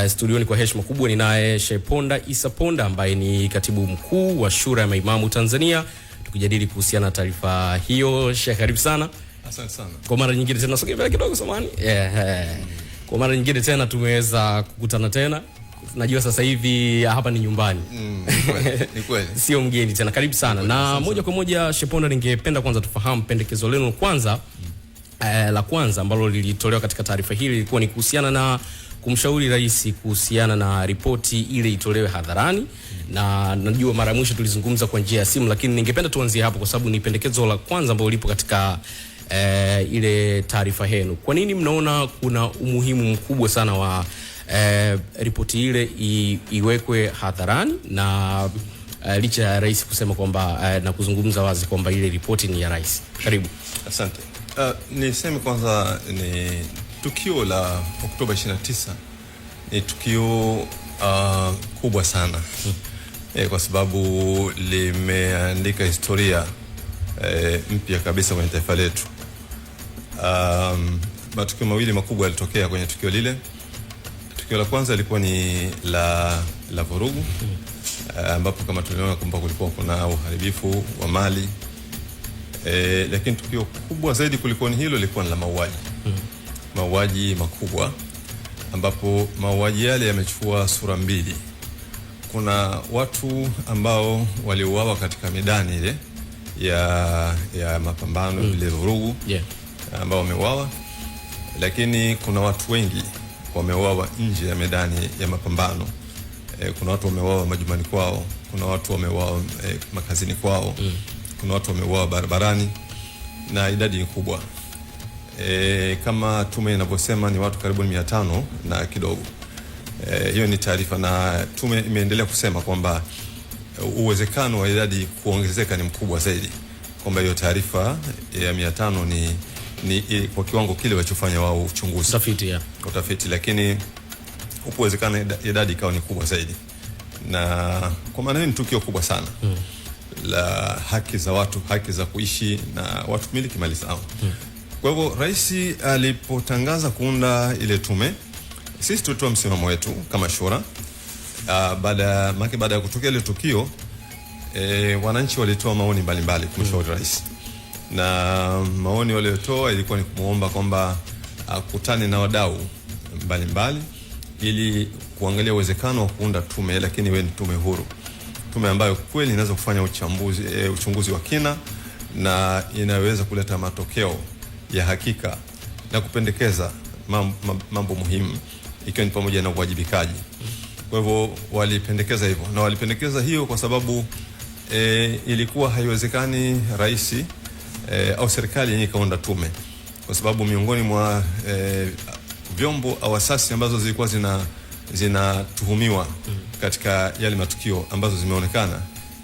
Studioni kwa heshima kubwa ninaye Sheikh Ponda Issa Ponda ambaye ni katibu mkuu wa Shura ya Maimamu Tanzania, tukijadili kuhusiana na taarifa hiyo. Sheikh, karibu sana. Asante sana. Kwa mara nyingine tena, sogea mbele kidogo samani. Kwa mara nyingine tena tumeweza kukutana tena. Najua sasa hivi hapa ni nyumbani. Ni kweli. Sio mgeni tena. Karibu sana. Na moja kwa moja Sheikh Ponda, ningependa kwanza tufahamu pendekezo lenu kwanza. La kwanza ambalo lilitolewa katika taarifa hili lilikuwa ni kuhusiana na kumshauri rais kuhusiana na ripoti ile itolewe hadharani. Na najua mara mwisho tulizungumza kwa njia ya simu, lakini ningependa tuanzie hapo kwa sababu ni pendekezo la kwanza ambalo lipo katika ile taarifa yenu. Kwa nini mnaona kuna umuhimu mkubwa sana wa ripoti ile iwekwe hadharani na licha ya rais kusema kwamba na kuzungumza wazi kwamba ile ripoti ni ya rais? Karibu. Asante. Niseme kwanza ni tukio la Oktoba 29 ni tukio kubwa sana kwa sababu limeandika historia mpya kabisa kwenye taifa letu. Matukio mawili makubwa yalitokea kwenye tukio lile. Tukio la kwanza lilikuwa ni la vurugu ambapo kama tuliona kwamba kulikuwa kuna uharibifu wa mali. Lakini tukio kubwa zaidi kuliko hilo lilikuwa ni la mauaji. Mauaji makubwa ambapo mauaji yale yamechukua sura mbili. Kuna watu ambao waliuawa katika midani ile ya mapambano ile vurugu ambao wameuawa, lakini kuna watu wengi wameuawa nje ya medani ya mapambano. Kuna watu wameuawa majumbani kwao, kuna watu wameuawa makazini kwao, kuna watu wameuawa barabarani na idadi ni kubwa. Kama tume inavyosema ni watu karibu 500 na kidogo. Hiyo ni taarifa, na tume imeendelea kusema kwamba uwezekano wa idadi kuongezeka ni mkubwa zaidi, kwamba hiyo taarifa ya 500 ni kwa kiwango kile walichofanya wao uchunguzi utafiti, lakini upo uwezekano idadi ikawa ni kubwa zaidi. Na kwa maana ni tukio kubwa sana la haki za watu, haki za kuishi na watu kumiliki mali zao. Kwa hivyo rais alipotangaza kuunda ile tume, sisi tulitoa msimamo wetu kama Shura. Baada ya kutokea ile tukio, wananchi walitoa maoni mbalimbali kumshauri rais. Na maoni waliotoa ilikuwa ni kumuomba kwamba akutane na wadau mbalimbali ili kuangalia uwezekano wa kuunda tume, lakini iwe ni tume huru. Tume ambayo kweli inaweza kufanya uchunguzi wa kina na inaweza kuleta matokeo ya hakika na kupendekeza mambo muhimu, ikiwa ni pamoja na uwajibikaji. Kwa hivyo walipendekeza hivyo, na walipendekeza hiyo kwa sababu ilikuwa haiwezekani rais au serikali yenyewe kaunda tume, kwa sababu miongoni mwa vyombo au asasi ambazo zilikuwa zinatuhumiwa katika yale matukio ambazo zimeonekana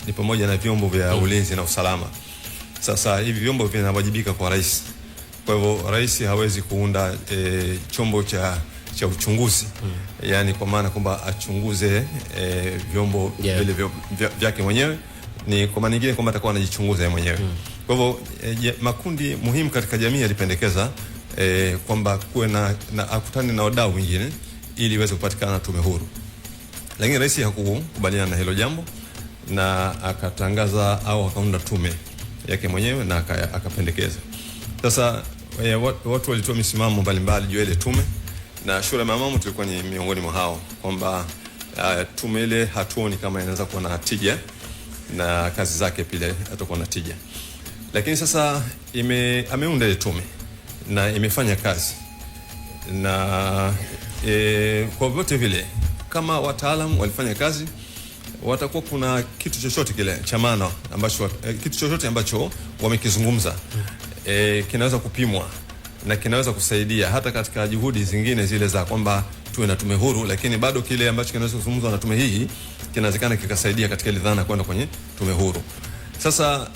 ni pamoja na vyombo vya ulinzi na usalama. Sasa hivi vyombo vinawajibika kwa rais. Kwa hivyo rais hawezi kuunda chombo cha uchunguzi, yani kwa maana kwamba achunguze vyombo vile vyake mwenyewe, ni kwa maana nyingine kwamba atakuwa anajichunguza yeye mwenyewe. Kwa hivyo makundi muhimu katika jamii yalipendekeza kwamba kuwe na akutane na wadau wengine ili iweze kupatikana tume huru. Lakini rais hakukubaliana na hilo jambo na akatangaza au akaunda tume yake mwenyewe na akapendekeza. Sasa watu walitoa misimamo mbalimbali juu ya ile tume, na Shura ya Maimamu tulikuwa ni miongoni mwa hao, kwamba tume ile hatuoni kama inaweza kuwa na tija na kazi zake pia hatakuwa na tija. Lakini sasa ameunda ile tume na imefanya kazi, na kwa vyote vile kama wataalamu walifanya kazi, watakuwa kuna kitu chochote kile cha maana ambacho kitu chochote ambacho wamekizungumza kinaweza kupimwa na kinaweza kusaidia hata katika juhudi zingine zile za kwamba tuwe na tume huru, lakini bado kile ambacho kinaweza kuzungumzwa na tume hii kinawezekana kikasaidia katika ile dhana kwenda kwenye tume huru. Sasa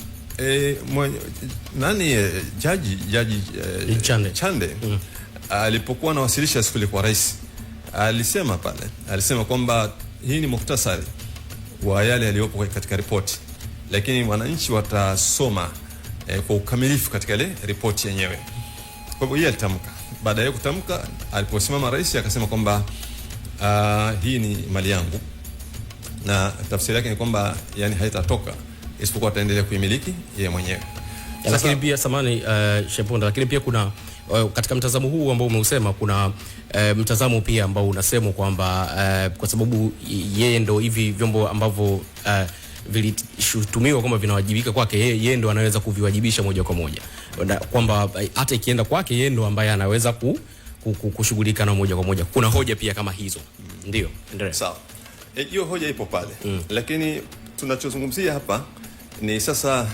jaji Chande alipokuwa anawasilisha siku ile kwa rais, alisema kwamba hii ni muhtasari wa yale yaliyopo katika ripoti, lakini wananchi watasoma kwa ukamilifu katika ile ripoti yenyewe. Kwa hivyo yeye alitamka. Baada ya kutamka, aliposimama rais akasema kwamba hii ni mali yangu, na tafsiri yake ni kwamba yani haitatoka isipokuwa ataendelea kuimiliki yeye mwenyewe. Lakini pia samani Sheponda, lakini pia kuna katika mtazamo huu ambao umeusema kuna mtazamo pia ambao unasema kwamba kwa sababu yeye ndo hivi vyombo ambavyo vilishutumiwa kwamba vinawajibika kwake, yeye ndo anaweza kuviwajibisha moja kwa moja, kwamba hata ikienda kwake yeye ndo ambaye anaweza kushughulika na moja kwa moja. Kuna hoja pia kama hizo. Ndio, endelea. Sawa. Hiyo hoja ipo pale. Lakini tunachozungumzia hapa ni sasa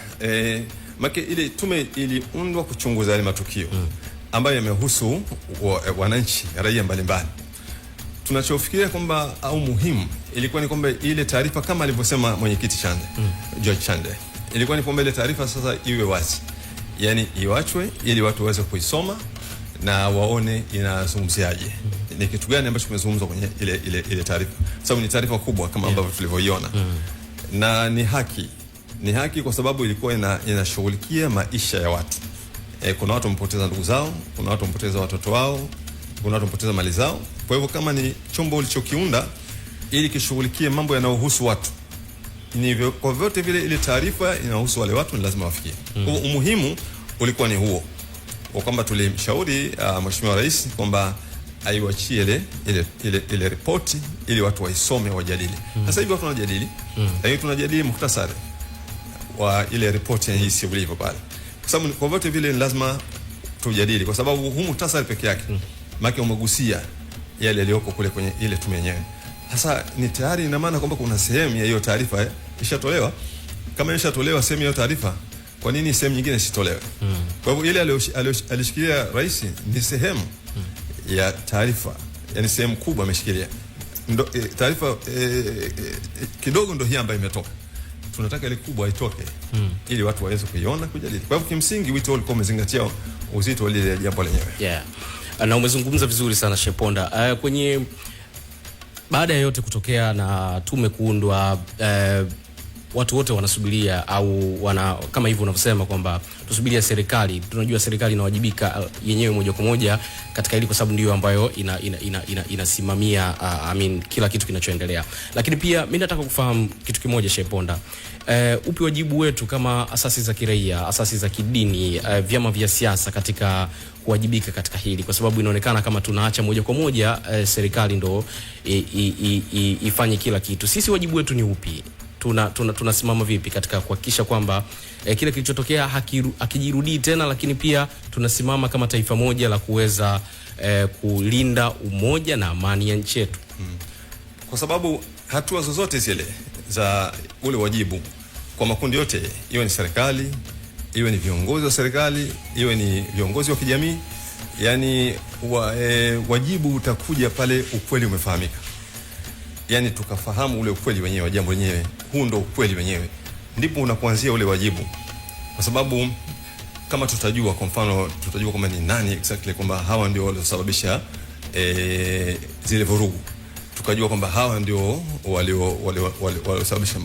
maki ile tume iliundwa kuchunguza yale matukio ambayo yamehusu wananchi, raia mbalimbali. Tunachofikiria kwamba au muhimu ilikuwa ni kwamba ile taarifa kama alivyosema mwenyekiti Chande, George Chande, ilikuwa ni kwamba ile taarifa sasa iwe wazi, yani iwachwe ili watu waweze kuisoma na waone inazungumziaje, ni kitu gani ambacho kimezungumzwa kwenye ile taarifa, sababu ni taarifa kubwa kama ambavyo tulivyoiona. Na ni haki kwa sababu ilikuwa inashughulikia maisha ya watu. Kuna watu wamepoteza ndugu zao, kuna watu wamepoteza watoto wao, kuna watu wamepoteza mali zao. Kwa hivyo kama ni chombo ulichokiunda ili kishughulikie mambo yanayohusu watu, ni kwa vyote vile ile taarifa inahusu wale watu, ni lazima wafikie. Umuhimu ulikuwa ni huo, kwa kwamba tulimshauri Mheshimiwa Rais kwamba aiwachie ile ripoti ili watu waisome, wajadili. Sasa hivi watu wanajadili, lakini tunajadili muhtasari wa ile ripoti hii sio vilivyo pale. Kwa sababu kwa vyote vile ni lazima tujadili, kwa sababu huu muhtasari peke yake maki umegusia yale yaliyoko kule kwenye ile tume yenyewe. Sasa ni tayari, ina maana kwamba kuna sehemu ya hiyo taarifa ishatolewa. Kama ishatolewa sehemu ya hiyo taarifa, kwa nini sehemu nyingine isitolewe? Kwa hivyo ile alishikilia rais ni sehemu ya taarifa, yani sehemu kubwa ameshikilia. Taarifa kidogo ndio hii ambayo imetoka. Tunataka ile kubwa itoke ili watu waweze kuiona, kujadili. Kwa hivyo kimsingi wito ulikuwa umezingatia uzito wa ile jambo lenyewe. Yeah. Na umezungumza vizuri sana Sheponda. Kwenye baada ya yote kutokea na tume kuundwa, watu wote wanasubiria au kama hivyo unavyosema kwamba tusubiria serikali. Tunajua serikali inawajibika yenyewe moja kwa moja katika hili, kwa sababu ndio ambayo inasimamia kila kitu kinachoendelea. Lakini pia mimi nataka kufahamu kitu kimoja Sheponda. Upi wajibu wetu kama asasi za kiraia, asasi za kidini, vyama vya siasa katika kuwajibika katika hili, kwa sababu inaonekana kama tunaacha moja kwa moja serikali ndo ifanye kila kitu. Sisi wajibu wetu ni upi? Tunasimama vipi katika kuhakikisha kwamba kile kilichotokea hakijirudii tena, lakini pia tunasimama kama taifa moja la kuweza kulinda umoja na amani ya nchi yetu? Kwa sababu hatua zozote zile za ule wajibu kwa makundi yote, iwe ni serikali, iwe ni viongozi wa serikali, iwe ni viongozi wa kijamii, yani wajibu utakuja pale ukweli umefahamika. Yani tukafahamu ule ukweli wenyewe, jambo lenyewe, huu ndo ukweli wenyewe, ndipo unakuanzia ule wajibu. Kwa sababu kama tutajua, kwa mfano tutajua kwamba ni nani exactly, kwamba hawa ndio waliosababisha zile vurugu, tukajua kwamba hawa ndio waliosababisha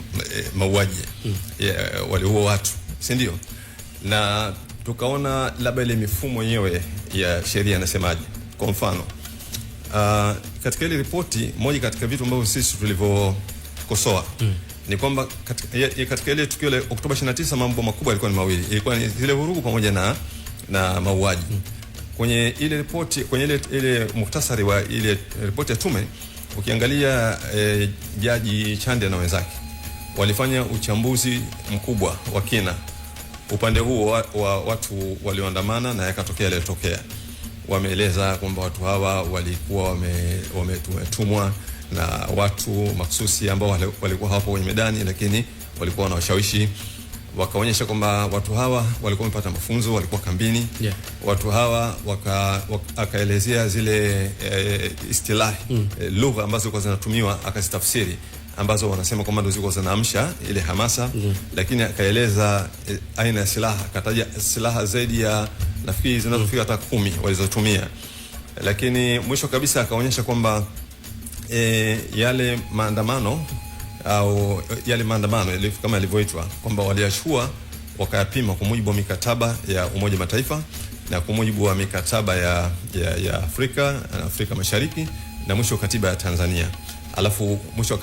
mauaji, waliua watu, si ndio? Na tukaona labda ile mifumo yenyewe ya sheria inasemaje. Kwa mfano katika ile ripoti, moja katika vitu ambavyo sisi tulivyokosoa ni kwamba katika ile tukio la Oktoba 29 mambo makubwa yalikuwa ni mawili. Ilikuwa ni zile vurugu pamoja na mauaji. Kwenye ile ripoti, kwenye ile muhtasari wa ile ripoti ya tume, ukiangalia Jaji Chande na wenzake walifanya uchambuzi mkubwa wa kina upande huo wa watu walioandamana na yakatokea yaliyotokea. Wameeleza kwamba watu hawa walikuwa wametumwa na watu maksusi ambao walikuwa hapo kwenye medani, lakini walikuwa wanawashawishi. Wakaonyesha kwamba watu hawa walikuwa wamepata mafunzo, walikuwa kambini. Watu hawa akaelezea zile istilahi, lugha ambazo zilikuwa zinatumiwa, akazitafsiri, ambazo wanasema kwamba ndio zilikuwa zinaamsha ile hamasa. Lakini akaeleza aina ya silaha, akataja silaha zaidi ya nafikiri zinazofika hata 10 walizotumia. Lakini mwisho kabisa akaonyesha kwamba yale maandamano au yale maandamano kama yalivyoitwa, kwamba waliachua wakayapima kwa mujibu wa mikataba ya Umoja Mataifa na kwa mujibu wa mikataba ya Afrika na Afrika Mashariki na mwisho katiba ya Tanzania, alafu mwisho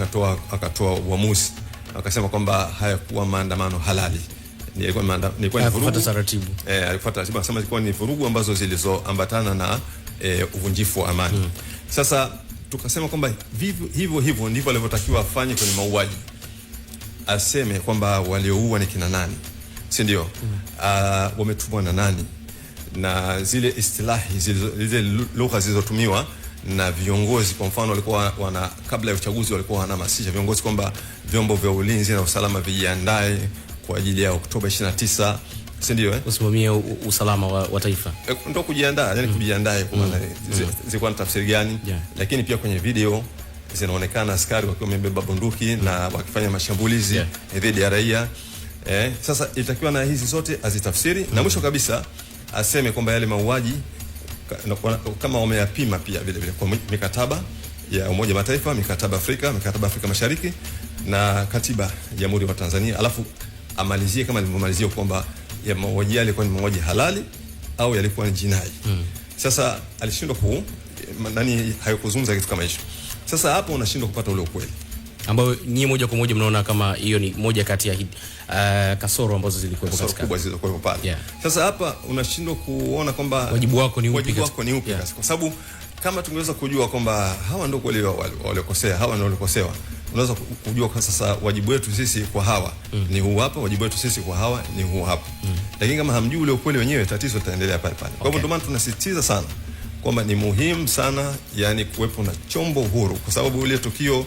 akatoa uamuzi akasema kwamba hayakuwa maandamano halali, ni vurugu taratibu. Alifuata taratibu, anasema ilikuwa ni vurugu ambazo zilizoambatana na uvunjifu wa amani. Sasa tukasema kwamba hivyo ndivyo alivyotakiwa afanye kwenye mauaji, aseme kwamba walioua ni kina nani, si ndio? Wametumwa na nani, na zile istilahi zile lugha zilizotumiwa na viongozi. Kwa mfano walikuwa kabla ya uchaguzi walikuwa wanahamasisha viongozi kwamba vyombo vya ulinzi na usalama vijiandae kwa ajili ya Oktoba 29, si ndio? Usimamie usalama wa taifa. Ndio kujiandaa, yani kujiandae kwa maana zilikuwa na tafsiri gani? Lakini pia kwenye video zinaonekana askari wakiwa wamebeba bunduki na wakifanya mashambulizi dhidi ya raia. Sasa itakiwa na hizi zote azitafsiri na mwisho kabisa aseme kwamba yale mauaji kama wameyapima pia vile vile kwa mikataba ya Umoja wa Mataifa, mikataba Afrika Mashariki na katiba ya Jamhuri ya Tanzania, alafu amalizie kama alivyomalizia kwamba ya mauaji yalikuwa ni mauaji halali au yalikuwa ni jinai. Sasa alishindwa hayakuzungumza kitu kama hicho. Sasa hapo unashindwa kupata ule ukweli ambao nyinyi moja kwa moja mnaona kama hiyo ni moja kati ya kasoro ambazo zilikuwa kubwa zilizokuwa pale. Sasa hapa unashindwa kuona kwamba wajibu wako ni upi, kwa sababu kama tungeweza kujua kwamba hawa ndio kweli waliokosea, hawa ndio walikosewa, unaweza kujua kwa sasa wajibu wetu sisi kwa hawa ni huu hapa, wajibu wetu sisi kwa hawa ni huu hapa. Lakini kama hamjui ule ukweli wenyewe, tatizo litaendelea pale pale. Kwa hivyo ndio maana tunasisitiza sana kwamba ni muhimu sana, yani kuwepo na chombo huru, kwa sababu ile tukio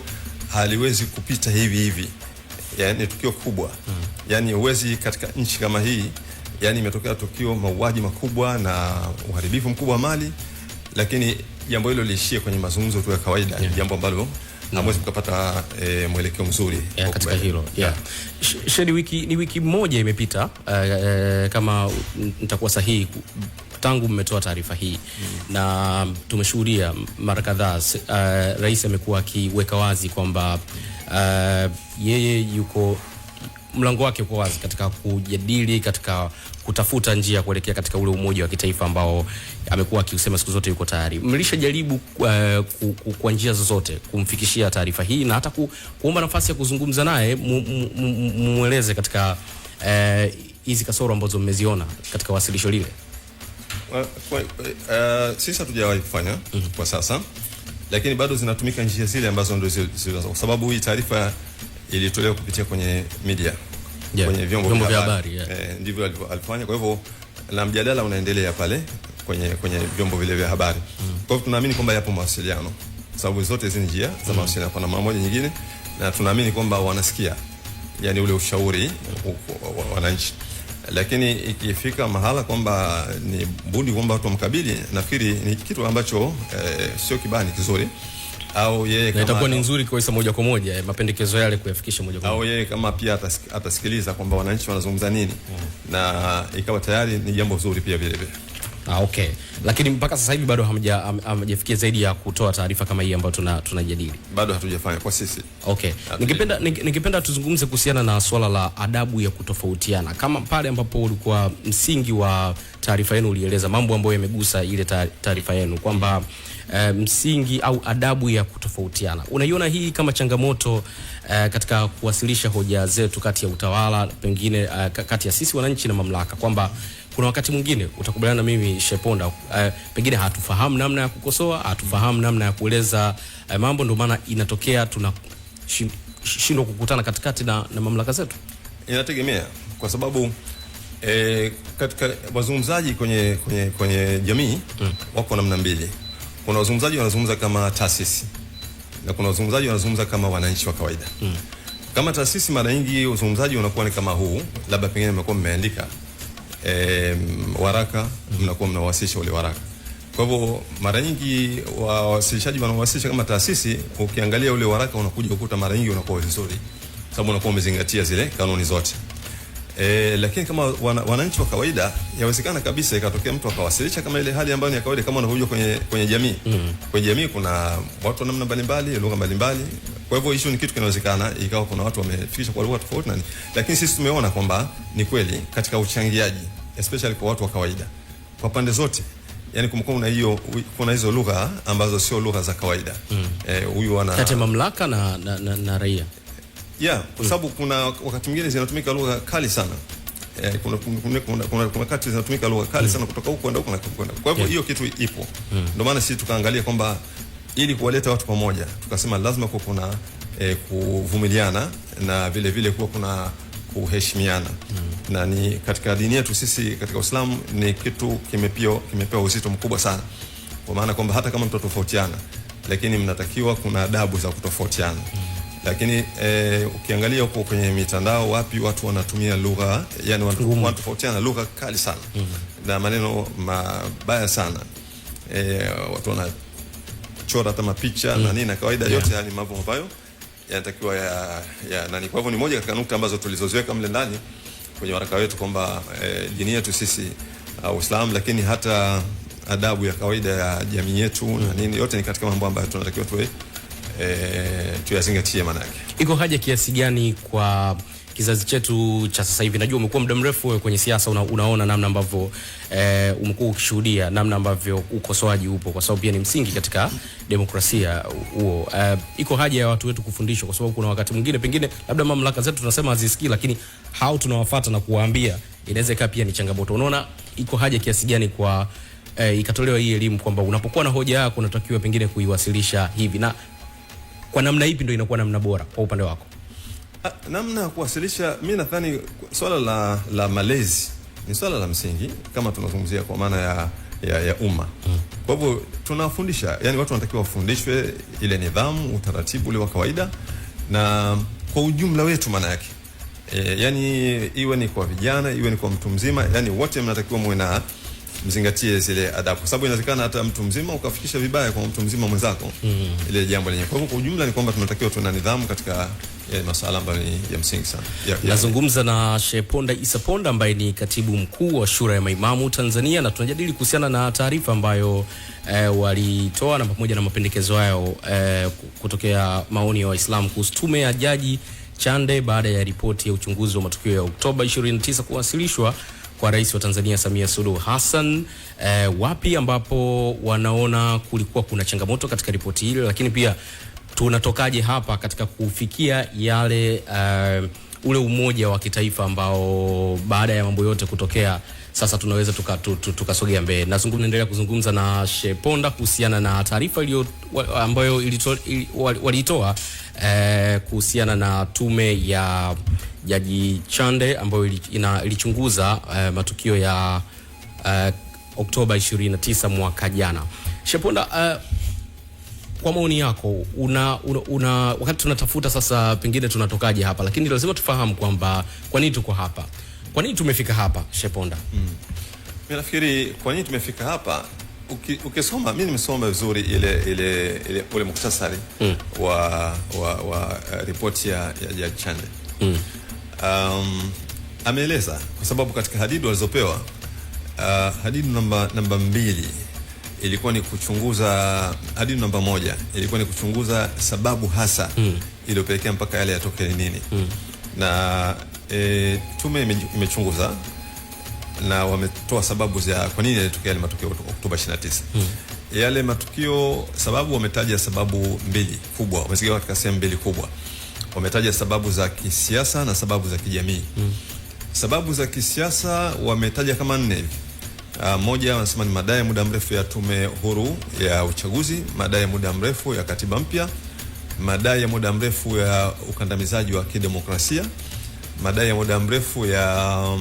haliwezi kupita hivi. Yani tukio kubwa. Yani uwezi katika nchi kama hii, yani imetokea tukio mauaji makubwa na uharibifu mkubwa wa mali, lakini jambo hilo liishie kwenye mazungumzo tu ya kawaida, jambo ambalo hamwezi kupata mwelekeo mzuri katika hilo. Shedi, wiki moja imepita kama nitakuwa sahihi tangu mmetoa taarifa hii na tumeshuhudia mara kadhaa rais amekuwa akiweka wazi kwamba yeye yuko mlango wake uko wazi katika kujadili, katika kutafuta njia kuelekea katika ule umoja wa kitaifa ambao amekuwa akisema siku zote yuko tayari. Mlishajaribu kwa njia zozote kumfikishia taarifa hii na hata kuomba nafasi ya kuzungumza naye mueleze katika hizi kasoro ambazo mmeziona katika wasilisho lile? Sisi hatujawahi kufanya kwa sasa, lakini bado zinatumika njia zile ambazo ndio zile, kwa sababu hii taarifa ilitolewa kupitia kwenye media, kwenye vyombo vya habari. Ndivyo alifanya. Kwa hivyo na mjadala unaendelea pale kwenye vyombo vile vya habari. Kwa hivyo tunaamini kwamba yapo mawasiliano, sababu zote hizi njia za mawasiliano kwa namna moja nyingine, na tunaamini kwamba wanasikia yani ule ushauri wa wananchi. Lakini ikifika mahala kwamba ni budi kwamba watu wamkabili, nafikiri ni kitu ambacho sio kibani kizuri, au yeye kama itakuwa ni nzuri kwa moja kwa moja mapendekezo yale kuyafikisha moja kwa moja, au yeye kama pia atasikiliza kwamba wananchi wanazungumza nini na ikawa tayari ni jambo zuri pia vile vile. Okay. Lakini mpaka sasa hivi bado hamjafikia zaidi ya kutoa taarifa kama hii ambayo tunajadili. Bado hatujafanya kwa sisi. Okay. Ningependa tuzungumze kuhusiana na swala la adabu ya kutofautiana. Kama pale ambapo ulikuwa msingi wa taarifa yenu ulieleza mambo ambayo yamegusa ile taarifa yenu kwamba msingi au adabu ya kutofautiana. Unaiona hii kama changamoto katika kuwasilisha hoja zetu kati ya utawala, pengine kati ya sisi wananchi na mamlaka, kwamba kuna wakati mwingine utakubaliana na mimi Sheponda, pengine hatufahamu namna ya kukosoa, hatufahamu namna ya kueleza mambo, ndio maana inatokea tunashindwa kukutana katikati na mamlaka zetu? Inategemea, kwa sababu katika wazungumzaji kwenye jamii wako namna mbili. Kuna wazungumzaji wanazungumza kama taasisi na kuna wazungumzaji wanazungumza kama wananchi wa kawaida. Kama taasisi, mara nyingi uzungumzaji unakuwa ni kama huu, labda pengine mmekuwa mmeandika waraka, mnakuwa mnawasilisha ule waraka. Kwa hivyo mara nyingi wawasilishaji wanawasilisha kama taasisi, ukiangalia ule waraka unakuja ukuta mara nyingi unakuwa vizuri, sababu unakuwa umezingatia zile kanuni zote. Lakini kama wananchi wa kawaida, yawezekana kabisa ikatokea mtu akawasilisha kama ile hali ambayo ni ya kawaida, kama unavyojua kwenye jamii. Kwenye jamii kuna watu namna mbalimbali, lugha mbalimbali. Kwa hivyo hicho ni kitu kinawezekana, ikawa kuna watu wamefikisha kwa lugha tofauti nani. Lakini sisi tumeona kwamba ni kweli katika uchangiaji, especially kwa watu wa kawaida, kwa pande zote yani kuna hizo lugha ambazo sio lugha za kawaida. Huyu ana kati mamlaka na raia. Kwa sababu kuna wakati mwingine zinatumika lugha kali sana. Kuna wakati zinatumika lugha kali sana kutoka huko kwenda huko na kwenda. Kwa hivyo hiyo kitu ipo. Ndio maana sisi tukaangalia kwamba ili kuwaleta watu pamoja, tukasema lazima kuwa kuna kuvumiliana na vile vile kuwa kuna kuheshimiana. Na ni katika dini yetu sisi katika Uislamu ni kitu kimepewa uzito mkubwa sana. Kwa maana kwamba hata kama mtatofautiana, lakini mnatakiwa kuna adabu za kutofautiana. Lakini ukiangalia huko kwenye mitandao wapi watu wanatumia lugha, yani wanatofautiana lugha kali sana. Na maneno mabaya sana. Watu wanachora hata mapicha na nini, na kawaida yote yani mambo ambayo yanatakiwa ya nani. Kwa hivyo ni moja katika nukta ambazo tulizoziweka mle ndani kwenye waraka wetu kwamba dini yetu sisi Uislamu, lakini hata adabu ya kawaida ya jamii yetu na nini, yote ni katika mambo ambayo tunatakiwa tuyazingatie. Maana yake iko haja kiasi gani kwa kizazi chetu cha sasa hivi? Najua umekuwa muda mrefu wewe kwenye siasa, unaona namna ambavyo umekuwa ukishuhudia namna ambavyo ukosoaji upo, kwa sababu pia ni msingi katika demokrasia huo. Iko haja ya watu wetu kufundishwa, kwa sababu kuna wakati mwingine pengine labda mamlaka zetu tunasema hazisikii, lakini hao tunawafuata na kuwaambia inaweza ikawa pia ni changamoto. Unaona iko haja kiasi gani kwa ikatolewa hii elimu kwamba unapokuwa na hoja yako unatakiwa pengine kuiwasilisha hivi, na kwa namna ipi ndio inakuwa namna bora kwa upande wako? Namna kuwasilisha, mimi nadhani swala la malezi ni swala la msingi kama tunazungumzia kwa maana ya umma. Kwa hivyo tunafundisha, yani watu wanatakiwa wafundishwe ile nidhamu, utaratibu ule wa kawaida na kwa ujumla wetu. Maana yake yani iwe ni kwa vijana, iwe ni kwa mtu mzima, yani wote mnatakiwa muwe na mzingatie zile adabu, kwa sababu inawezekana hata mtu mzima ukafikisha vibaya kwa mtu mzima mwenzako ile jambo lenyewe. Kwa hivyo kwa ujumla ni kwamba tunatakiwa tuwe na nidhamu katika masuala ambayo ni ya msingi sana. Nazungumza na Sheikh Ponda Issa Ponda ambaye ni katibu mkuu wa Shura ya Maimamu Tanzania, na tunajadili kuhusiana na taarifa ambayo walitoa na pamoja na mapendekezo yao kutokea maoni ya Waislamu kuhusu tume ya Jaji Chande baada ya ripoti ya uchunguzi wa matukio ya Oktoba 29 kuwasilishwa kwa Rais wa Tanzania Samia Suluhu Hassan. Wapi ambapo wanaona kulikuwa kuna changamoto katika ripoti hili, lakini pia tunatokaje hapa katika kufikia yale ule umoja wa kitaifa ambao baada ya mambo yote kutokea sasa tunaweza tukasogea mbele. Naendelea kuzungumza na Sheikh Ponda kuhusiana na taarifa ambayo walitoa kuhusiana na tume ya Jaji Chande ambayo ilichunguza matukio ya Oktoba 29 mwaka jana. Sheikh Ponda, kwa maoni yako wakati tunatafuta sasa pengine tunatokaje hapa, lakini lazima tufahamu kwamba kwa nini tuko hapa, kwa nini tumefika hapa Sheikh Ponda? Mimi nafikiri kwa nini tumefika hapa, ukisoma, mimi nimesoma vizuri ule muktasari wa ripoti ya Jaji Chande. Ameeleza kwa sababu katika hadidu walizopewa, hadidu namba 2 ilikuwa ni kuchunguza, hadidu namba 1 ilikuwa ni kuchunguza sababu hasa iliyopelekea mpaka yale yatokee nini. Na tume imechunguza na wametoa sababu za kwa nini yalitokea yale matukio Oktoba 29. Yale matukio, sababu wametaja sababu 2 kubwa, wamesikia katika sehemu 2 kubwa. Wametaja sababu za kisiasa na sababu za kijamii. Sababu za kisiasa wametaja kama 4 hivi. Moja wanasema ni madai ya muda mrefu ya tume huru ya uchaguzi, madai ya muda mrefu ya katiba mpya, madai ya muda mrefu ya ukandamizaji wa kidemokrasia, madai ya muda mrefu ya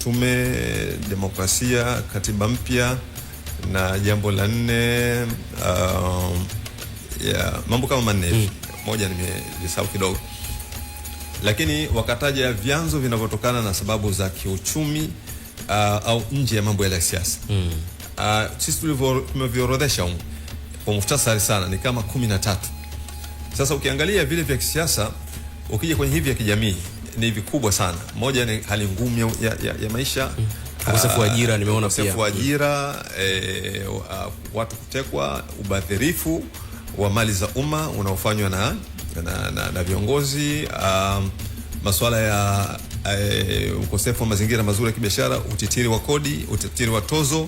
tume, demokrasia, katiba mpya, na jambo la 4 ya mambo kama 4 hivi. Moja nimesahau kidogo, lakini wakataja vyanzo vinavyotokana na sababu za kiuchumi au nje ya mambo ya siasa. Sisi tumeviorodhesha kwa muhtasari sana ni kama 13. Sasa ukiangalia vile vya kisiasa, ukija kwenye hivi vya kijamii ni vikubwa sana. Moja ni hali ngumu ya maisha, ukosefu wa ajira, nimeona pia ukosefu wa ajira, watu kutekwa, ubadhirifu wa mali za umma unaofanywa na viongozi, masuala ya ukosefu wa mazingira mazuri ya kibiashara, utitiri wa kodi, utitiri wa tozo,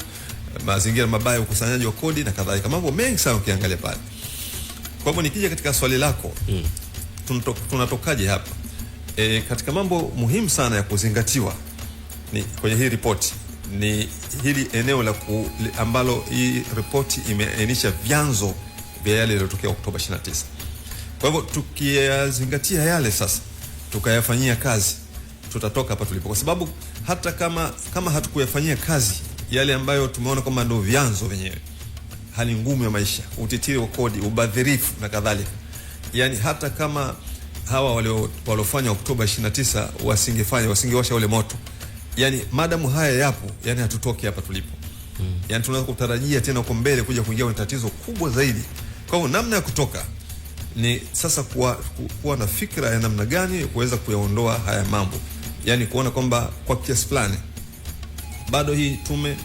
mazingira mabaya ukusanyaji wa kodi na kadhalika. Mambo mengi sana ukiangalia pale. Kwa hivyo nikija katika swali lako, tunatokaje hapa? Katika mambo muhimu sana ya kuzingatiwa ni kwenye hii ripoti ni hili eneo la ambalo hii ripoti imeainisha vyanzo vya yale yaliyotokea Oktoba 29. Kwa hivyo tukiyazingatia yale sasa, tukayafanyia kazi, tutatoka hapa tulipo. Kwa sababu hata kama hatukuyafanyia kazi yale ambayo tumeona kwamba ndio vyanzo wenyewe, hali ngumu ya maisha, utitiri wa kodi, ubadhirifu na kadhalika, yani hata kama hawa waliofanya Oktoba 29 wasingewasha ule moto, yani madamu haya yapo, yani hatutoki hapa tulipo. Yani tunaweza kutarajia tena uko mbele kuingia kwenye tatizo kubwa zaidi. Kwa hiyo namna ya kutoka ni sasa kuwa na fikra ya namna gani kuweza kuyaondoa haya mambo, yani kuona kwamba kwa kiasi fulani bado hii tume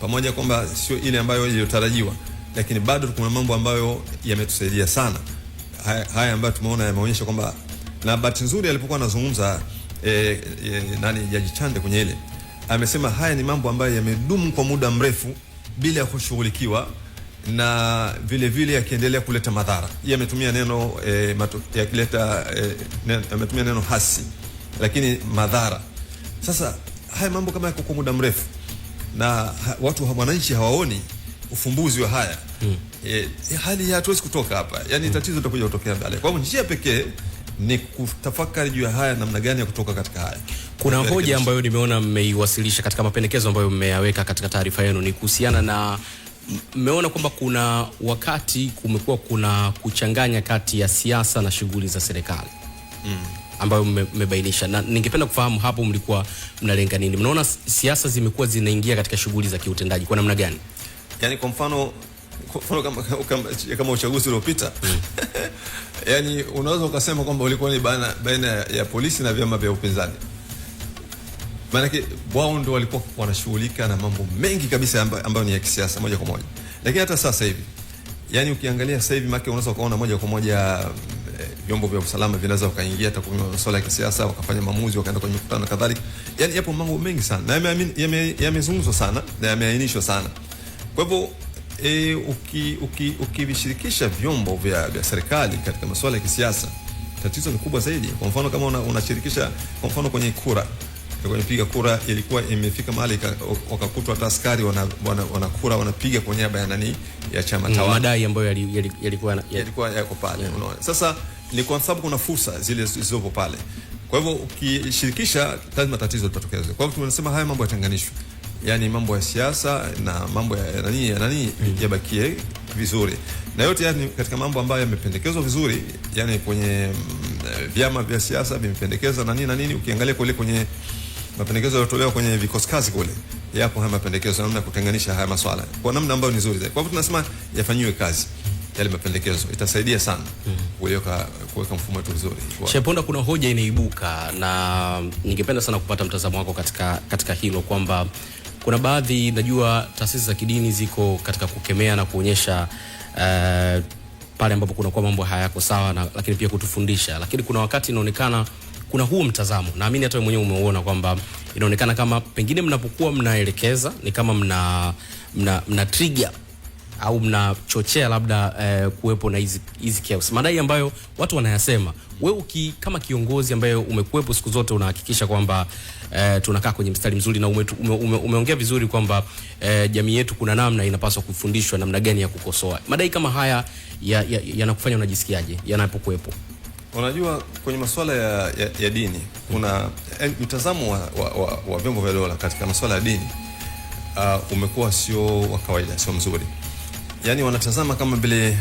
pamoja kwamba sio ile ambayo iliyotarajiwa, lakini bado kuna mambo ambayo yametusaidia sana. Haya ambayo tumeona yameonyesha kwamba, na bahati nzuri alipokuwa anazungumza Jaji Chande kwenye ile, amesema haya ni mambo ambayo yamedumu kwa muda mrefu bila ya kushughulikiwa, na vile vile yakiendelea kuleta madhara. Yeye ametumia neno ametumia neno hasi, lakini madhara. Sasa haya mambo kama yako kwa muda mrefu na wananchi hawaoni ufumbuzi wa haya, hali hatuwezi kutoka hapa, yani tatizo litakuja kutokea mbele. Kwa hivyo njia pekee ni kutafakari juu ya haya, namna gani ya kutoka katika haya. Kuna hoja ambayo nimeona mmeiwasilisha katika mapendekezo ambayo mmeyaweka katika taarifa yenu, ni kuhusiana na mmeona kwamba kuna wakati kumekuwa kuna kuchanganya kati ya siasa na shughuli za serikali ambayo mmebainisha, na ningependa kufahamu hapo mlikuwa mnalenga nini? Mnaona siasa zimekuwa zinaingia katika shughuli za kiutendaji kwa namna gani? Yani kwa mfano kama uchaguzi uliopita yani unaweza ukasema kwamba ulikuwa ni baina ya polisi na vyama vya upinzani. Maanake wao ndio walikuwa wanashughulika na mambo mengi kabisa ambayo ni ya kisiasa moja kwa moja. Lakini hata sasa hivi, yani ukiangalia sasa hivi maki unaweza kuona moja kwa moja vyombo vya usalama vinaweza wakaingia hata kwenye masuala ya kisiasa, wakafanya maamuzi, wakaenda kwenye mikutano kadhalika. Yani yapo mambo mengi sana na yamezungumzwa sana na yameainishwa sana. Kwa hivyo ukivishirikisha vyombo vya serikali katika masuala ya kisiasa, tatizo ni kubwa zaidi. Kwa mfano kama unashirikisha kwa mfano kwenye kura, kwenye piga kura, ilikuwa imefika mahali wakakutwa hata askari wanakura wanapiga kwa niaba ya nani, ya chama tawala, madai ambayo yalikuwa yako pale, unaona. Sasa ni kwa sababu kuna fursa zile zilizopo pale. Kwa hivyo ukishirikisha, lazima tatizo litatokea. Kwa hivyo tunasema haya mambo yatenganishwe, yani mambo ya siasa na mambo ya nani yabakie vizuri, na yote yani katika mambo ambayo yamependekezwa vizuri, yani kwenye vyama vya siasa vimependekeza na nini. Ukiangalia kule kwenye mapendekezo yaliyotolewa kwenye vikosi kazi kule, yapo haya mapendekezo namna kutenganisha haya masuala kwa namna ambayo ni nzuri zaidi. Kwa hivyo tunasema yafanyiwe kazi yale mapendekezo, itasaidia sana kuweka mfumo wetu vizuri. Sheponda, kuna hoja inaibuka na ningependa sana kupata mtazamo wako katika hilo, kwamba kuna baadhi, najua taasisi za kidini ziko katika kukemea na kuonyesha pale ambapo kuna kwa mambo hayako sawa, na lakini pia kutufundisha, lakini kuna wakati inaonekana kuna huo mtazamo, naamini hata wewe mwenyewe umeona kwamba inaonekana kama pengine mnapokuwa mnaelekeza ni kama mna trigger au mnachochea labda kuwepo na hizi chaos, madai ambayo watu wanayasema. Wewe kama kiongozi ambaye umekuepo siku zote, unahakikisha kwamba tunakaa kwenye mstari mzuri, na umeongea vizuri kwamba jamii yetu kuna namna inapaswa kufundishwa namna gani ya kukosoa. Madai kama haya yanakufanya unajisikiaje yanapokuepo? Unajua, kwenye masuala ya dini kuna mtazamo wa vyombo vya dola katika masuala ya dini umekuwa sio wa kawaida, sio mzuri. Yani wanatazama kama vile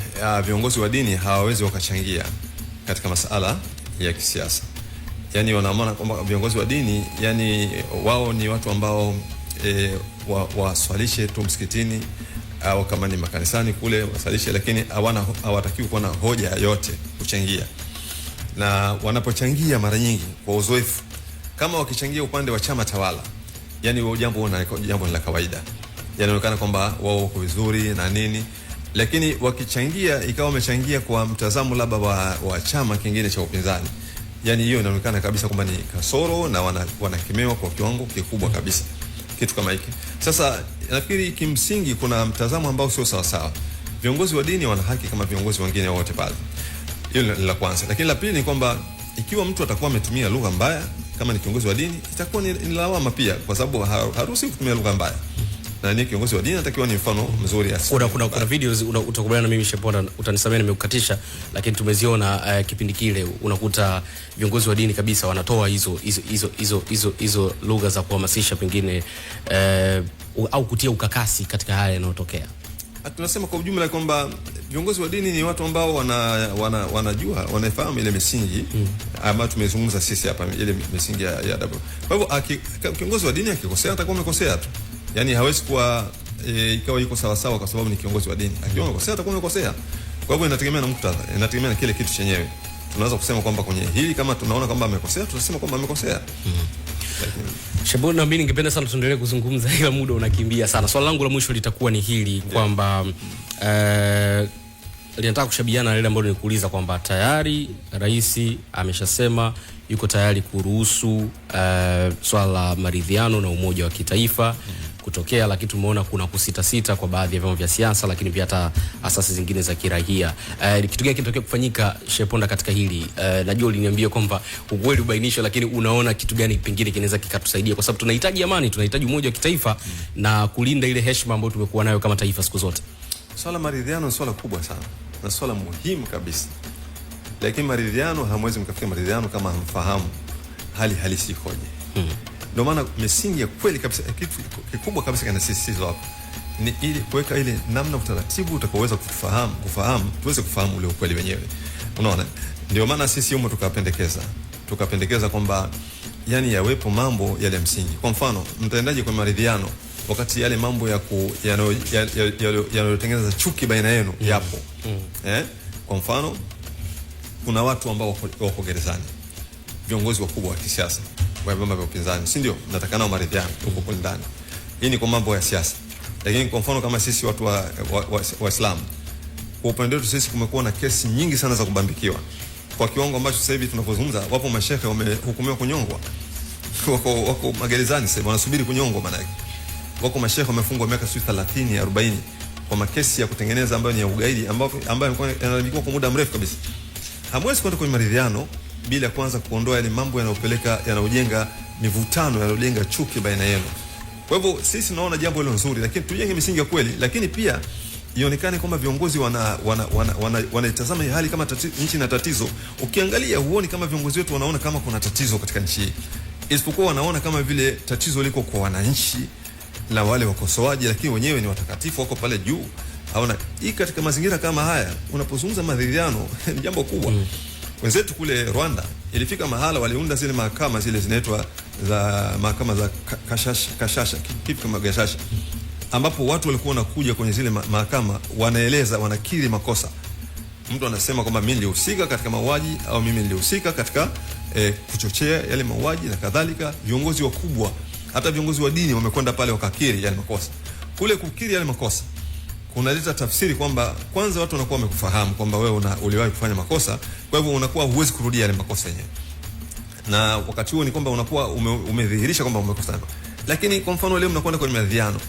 viongozi wa dini hawawezi wakachangia katika masuala ya kisiasa. Yani wanaamana kwamba viongozi wa dini, yani wao ni watu ambao waswalishe tu msikitini au kama ni makanisani kule wasalishe, lakini hawatakiwi kuwa na hoja yote kuchangia. Na wanapochangia mara nyingi kwa uzoefu, kama wakichangia upande wa chama tawala, yani wao jambo ni la kawaida, yanaonekana kwamba wao wako vizuri na nini. Lakini wakichangia ikawa wamechangia kwa mtazamo labda wa chama kingine cha upinzani, yani hiyo inaonekana kabisa kwamba ni kasoro na wanakemewa kwa kiwango kikubwa kabisa kitu kama hiki. Sasa nafikiri kimsingi kuna mtazamo ambao sio sawa sawa. Viongozi wa dini wana haki kama viongozi wengine wote pale. Hilo ni la kwanza. Lakini la pili ni kwamba ikiwa mtu atakuwa ametumia lugha mbaya kama ni kiongozi wa dini, itakuwa ni lawama pia, kwa sababu haruhusi kutumia lugha mbaya. Na ni kiongozi wa dini anatakiwa ni mfano mzuri. Kuna videos utakubaliana na mimi Sheponda, utanisamea nimekukatisha, lakini tumeziona kipindi kile, unakuta viongozi wa dini kabisa wanatoa hizo lugha za kuhamasisha pengine au kutia ukakasi katika haya yanayotokea. Tunasema kwa ujumla kwamba viongozi wa dini ni watu ambao wanajua wanafahamu ile misingi ambayo tumezungumza sisi hapa, ile misingi ya adabu. Kwa hivyo kiongozi wa dini akikosea atakuwa amekosea tu. Yani hawezi kuwa ikawa yuko sawa sawa kwa sababu ni kiongozi wa dini. Akiwa amekosea atakuwa amekosea. Kwa hivyo inategemea na muktadha, inategemea na kile kitu chenyewe. Tunaweza kusema kwamba kwenye hili kama tunaona kwamba amekosea, tutasema kwamba amekosea. Sheponda, mimi ningependa sana tuendelee kuzungumza ila muda unakimbia sana. Swali langu la mwisho litakuwa ni hili kwamba linataka kushabiana na ile ambayo nilikuuliza kwamba tayari rais ameshasema yuko tayari kuruhusu swala la maridhiano na umoja wa kitaifa kutokea, lakini tumeona kuna kusita kwa baadhi ya vyama vya siasa, lakini pia hata asasi zingine za kiraia. Kitu gani kinatokea kufanyika Sheponda katika hili? Najua uliniambia kwamba ukweli ubainishwe, lakini unaona kitu gani pengine kinaweza kikatusaidia, kwa sababu tunahitaji amani, tunahitaji umoja wa kitaifa na kulinda ile heshima ambayo tumekuwa nayo kama taifa siku zote. Swala maridhiano ni swala kubwa sana na swala muhimu kabisa, lakini maridhiano hamwezi mkafikia maridhiano kama hamfahamu hali halisi ikoje. Ndio maana misingi ya kweli kabisa, kitu kikubwa kabisa kinasisitizwa hapo ni ili kuweka ile namna utaratibu utakaoweza kufahamu tuweze kufahamu ule ukweli wenyewe. Unaona, ndio maana sisi humo tukapendekeza kwamba yani yawepo mambo yale ya msingi. Kwa mfano, mtaendaje kwa maridhiano wakati yale mambo yanayotengeneza chuki baina yenu yapo? Kwa mfano, kuna watu ambao wako gerezani, viongozi wakubwa wa kisiasa wa vyama vya upinzani, si ndio? Nataka nao maridhiano huko kwa ndani. Hii ni kwa mambo ya siasa. Lakini kwa mfano kama sisi watu wa Islam, kwa upande wetu sisi kumekuwa na kesi nyingi sana za kubambikiwa, kwa kiwango ambacho sasa hivi tunapozungumza wapo mashehe wamehukumiwa kunyongwa. Wako magerezani sasa wanasubiri kunyongwa. Maana yake wako mashehe wamefungwa miaka 30 40 kwa makesi ya kutengeneza ambayo ni ya ugaidi, ambayo yanalikuwa kwa muda mrefu kabisa. Hamwezi kwenda kwenye maridhiano bila kwanza kuondoa yale mambo yanayojenga mivutano, yanayojenga chuki baina yenu. Kwa hivyo sisi tunaona jambo hilo nzuri, lakini tujenge misingi ya kweli, lakini pia ionekane kwamba viongozi wanaitazama hali kama nchi na tatizo. Ukiangalia huoni kama viongozi wetu wanaona kama kuna tatizo katika nchi hii, isipokuwa wanaona kama vile tatizo liko kwa wananchi na wale wakosoaji, lakini wenyewe ni watakatifu, wako pale juu. Haona hii katika mazingira kama haya unapozungumza maridhiano ni jambo kubwa. Wenzetu kule Rwanda ilifika mahala waliunda zile mahakama zile zinaitwa za mahakama za kashasha kitu kama gashasha, ambapo watu walikuwa wanakuja kwenye zile mahakama wanaeleza, wanakiri makosa. Mtu anasema kwamba mimi nilihusika katika mauaji au mimi nilihusika katika kuchochea yale mauaji na kadhalika. Viongozi wakubwa, hata viongozi wa dini wamekwenda pale wakakiri yale makosa. Kule kukiri yale makosa kunaleta tafsiri kwamba kwanza watu wanakuwa wamekufahamu kwamba wewe uliwahi kufanya makosa, kwa hivyo unakuwa huwezi kurudia yale makosa yenyewe, na wakati huo ni kwamba unakuwa umedhihirisha kwamba umekosa. Lakini kwa mfano leo mnakwenda kwenye maridhiano,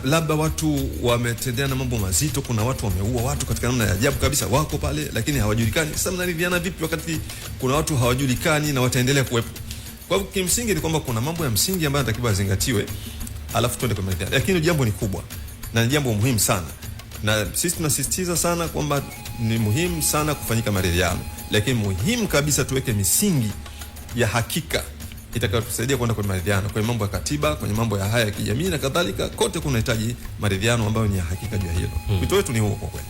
labda watu wametendeana mambo mazito, kuna watu wameua watu katika namna ya ajabu kabisa, wako pale lakini hawajulikani. Sasa mnaridhiana vipi wakati kuna watu hawajulikani na wataendelea kuwepo? Kwa hivyo kimsingi ni kwamba kuna mambo ya msingi ambayo yanatakiwa yazingatiwe, alafu twende kwa maridhiano. Lakini jambo ni kubwa na ni jambo muhimu sana, na sisi tunasisitiza sana kwamba ni muhimu sana kufanyika maridhiano, lakini muhimu kabisa tuweke misingi ya hakika itakayotusaidia kwenda kwenye maridhiano, kwenye mambo ya katiba, kwenye mambo ya haya ya kijamii na kadhalika. Kote kunahitaji maridhiano ambayo ni ya hakika juu ya hilo. Wito wetu ni huo kwa kweli.